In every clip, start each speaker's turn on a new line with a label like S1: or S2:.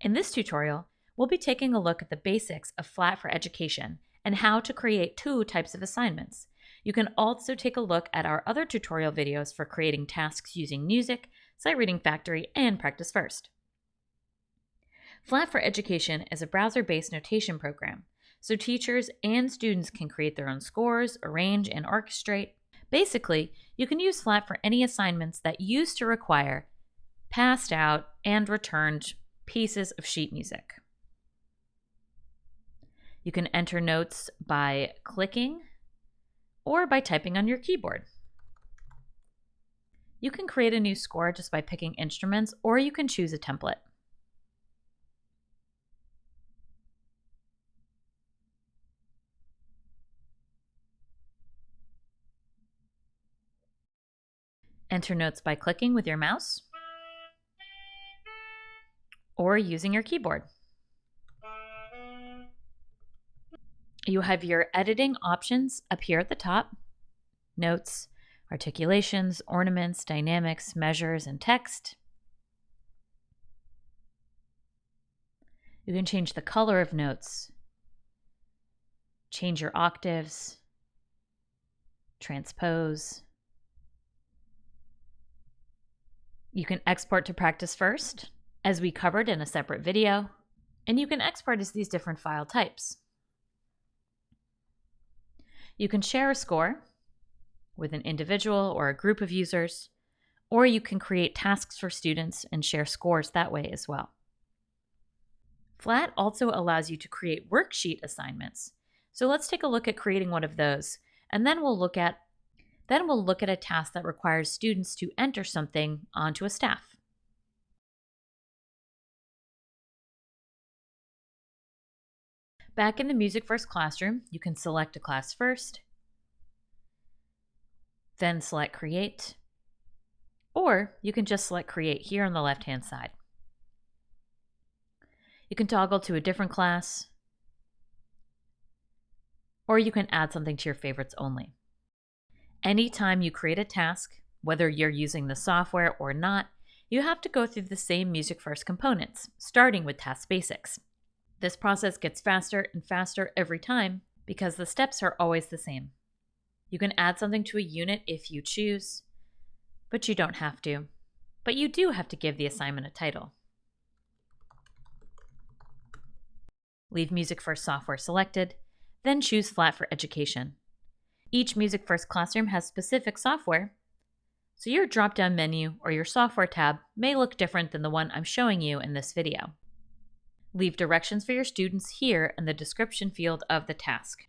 S1: In this tutorial, we'll be taking a look at the basics of Flat for Education and how to create two types of assignments. You can also take a look at our other tutorial videos for creating tasks using Music, Sight Reading Factory, and Practice First. Flat for Education is a browser-based notation program, so teachers and students can create their own scores, arrange, and orchestrate. Basically, you can use Flat for any assignments that used to require passed out and returned pieces of sheet music. You can enter notes by clicking or by typing on your keyboard. You can create a new score just by picking instruments, or you can choose a template. Enter notes by clicking with your mouse or using your keyboard. You have your editing options up here at the top: notes, articulations, ornaments, dynamics, measures, and text. You can change the color of notes, change your octaves, transpose. You can export to Practice First, as we covered in a separate video, and you can export as these different file types. You can share a score with an individual or a group of users, or you can create tasks for students and share scores that way as well. Flat also allows you to create worksheet assignments. So let's take a look at creating one of those, and then we'll look at a task that requires students to enter something onto a staff. Back in the Music First classroom, you can select a class first, then select Create, or you can just select Create here on the left-hand side. You can toggle to a different class, or you can add something to your favorites only. Anytime you create a task, whether you're using the software or not, you have to go through the same Music First components, starting with Task Basics. This process gets faster and faster every time because the steps are always the same. You can add something to a unit if you choose, but you don't have to. But you do have to give the assignment a title. Leave Music First software selected, then choose Flat for Education. Each Music First classroom has specific software, so your drop-down menu or your software tab may look different than the one I'm showing you in this video. Leave directions for your students here in the description field of the task.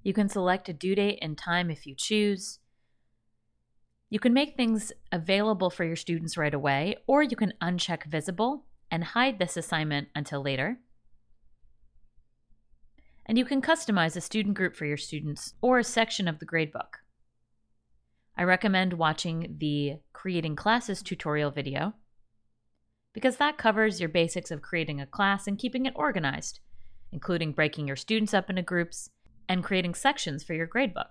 S1: You can select a due date and time if you choose. You can make things available for your students right away, or you can uncheck Visible and hide this assignment until later. And you can customize a student group for your students or a section of the gradebook. I recommend watching the Creating Classes tutorial video because that covers your basics of creating a class and keeping it organized, including breaking your students up into groups and creating sections for your gradebook.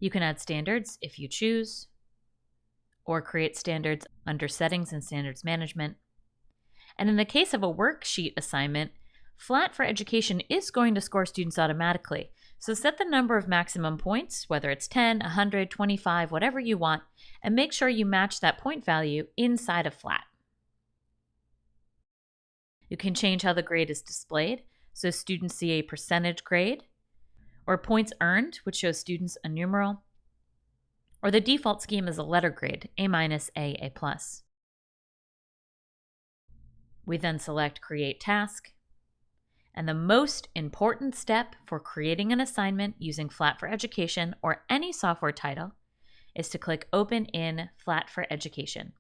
S1: You can add standards if you choose, or create standards under Settings and Standards Management. And in the case of a worksheet assignment, Flat for Education is going to score students automatically. So set the number of maximum points, whether it's 10, 100, 25, whatever you want, and make sure you match that point value inside of Flat. You can change how the grade is displayed, so students see a percentage grade, or points earned, which shows students a numeral, or the default scheme is a letter grade, A-, A, A+. We then select Create Task, and the most important step for creating an assignment using Flat for Education or any software title is to click Open in Flat for Education.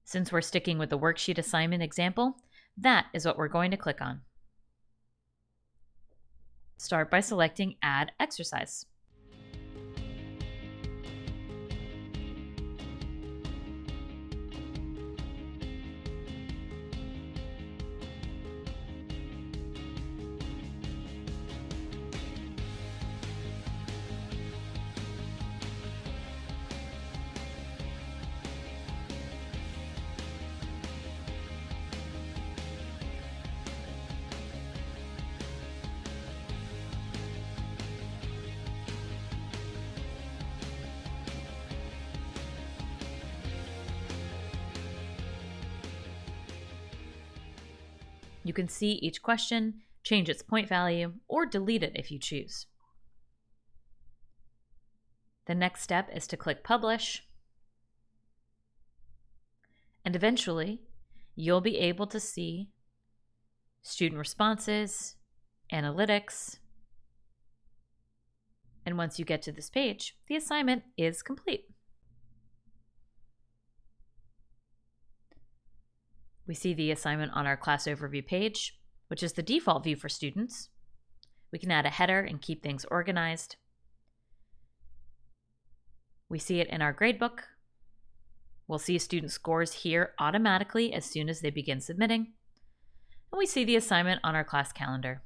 S1: Since we're sticking with the worksheet assignment example, that is what we're going to click on. Start by selecting Add Exercise. You can see each question, change its point value, or delete it if you choose. The next step is to click Publish, and eventually you'll be able to see student responses, analytics, and once you get to this page, the assignment is complete. We see the assignment on our class overview page, which is the default view for students. We can add a header and keep things organized. We see it in our gradebook. We'll see student scores here automatically as soon as they begin submitting. And we see the assignment on our class calendar.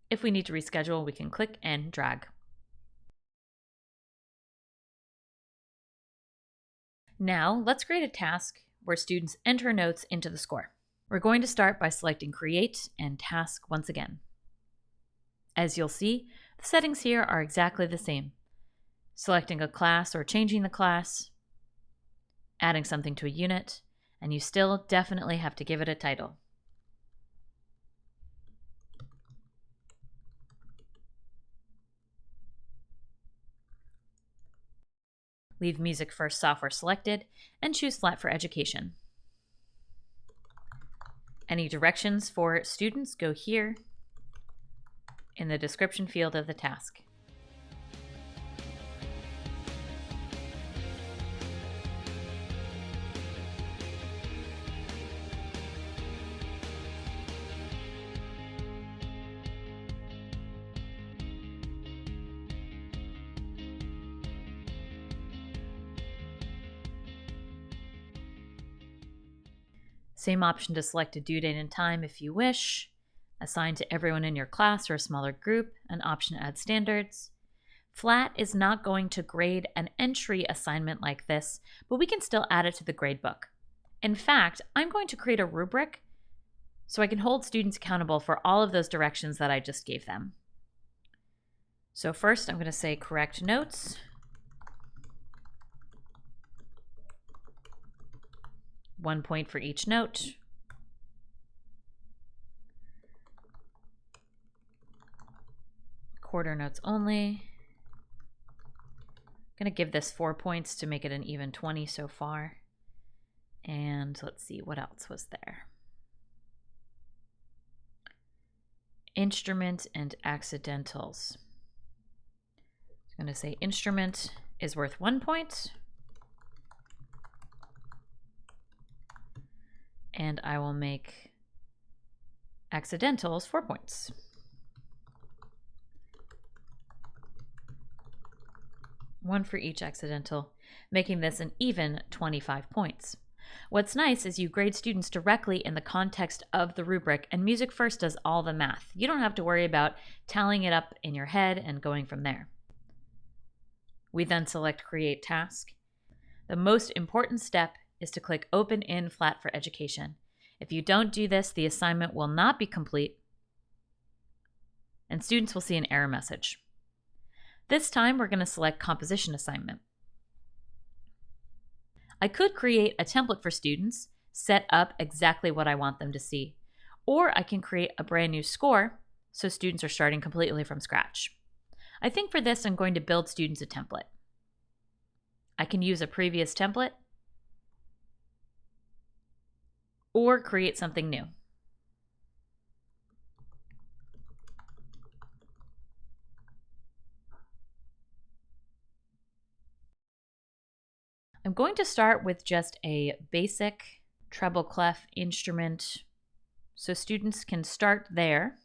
S1: If we need to reschedule, we can click and drag. Now, let's create a task where students enter notes into the score. We're going to start by selecting Create and Task once again. As you'll see, the settings here are exactly the same. Selecting a class or changing the class, adding something to a unit, and you still definitely have to give it a title. Leave Music First software selected and choose Flat for Education. Any directions for students go here in the description field of the task. Same option to select a due date and time if you wish, assign to everyone in your class or a smaller group, an option to add standards. Flat is not going to grade an entry assignment like this, but we can still add it to the gradebook. In fact, I'm going to create a rubric so I can hold students accountable for all of those directions that I just gave them. So first I'm going to say correct notes. 1 point for each note. Quarter notes only. I'm going to give this 4 points to make it an even 20 so far. And let's see, what else was there? Instrument and accidentals. I'm going to say instrument is worth 1 point. And I will make accidentals 4 points. One for each accidental, making this an even 25 points. What's nice is you grade students directly in the context of the rubric, and Music First does all the math. You don't have to worry about tallying it up in your head and going from there. We then select Create Task. The most important step is to click Open in Flat for Education. If you don't do this, the assignment will not be complete, and students will see an error message. This time, we're going to select Composition Assignment. I could create a template for students, set up exactly what I want them to see, or I can create a brand new score so students are starting completely from scratch. I think for this, I'm going to build students a template. I can use a previous template or create something new. I'm going to start with just a basic treble clef instrument so students can start there.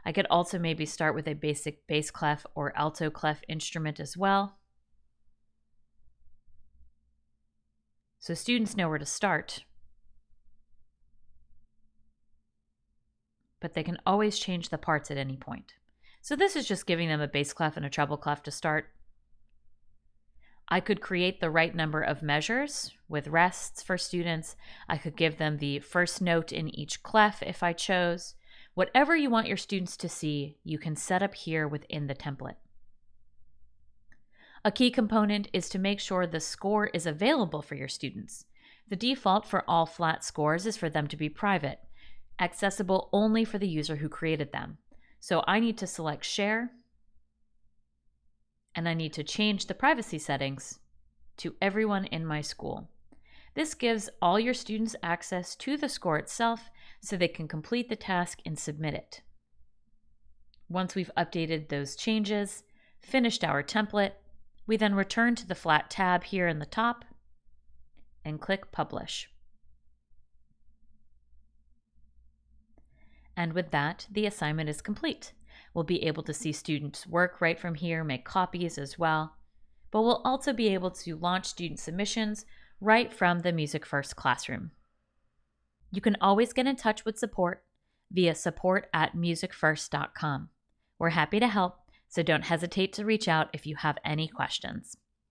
S1: I could also maybe start with a basic bass clef or alto clef instrument as well, so students know where to start. But they can always change the parts at any point. So this is just giving them a bass clef and a treble clef to start. I could create the right number of measures with rests for students. I could give them the first note in each clef if I chose. Whatever you want your students to see, you can set up here within the template. A key component is to make sure the score is available for your students. The default for all flat scores is for them to be private, accessible only for the user who created them. So I need to select Share, and I need to change the privacy settings to everyone in my school. This gives all your students access to the score itself so they can complete the task and submit it. Once we've updated those changes, finished our template, we then return to the flat tab here in the top and click Publish. And with that, the assignment is complete. We'll be able to see students' work right from here, make copies as well. But we'll also be able to launch student submissions right from the Music First classroom. You can always get in touch with support via support@musicfirst.com. We're happy to help, so don't hesitate to reach out if you have any questions.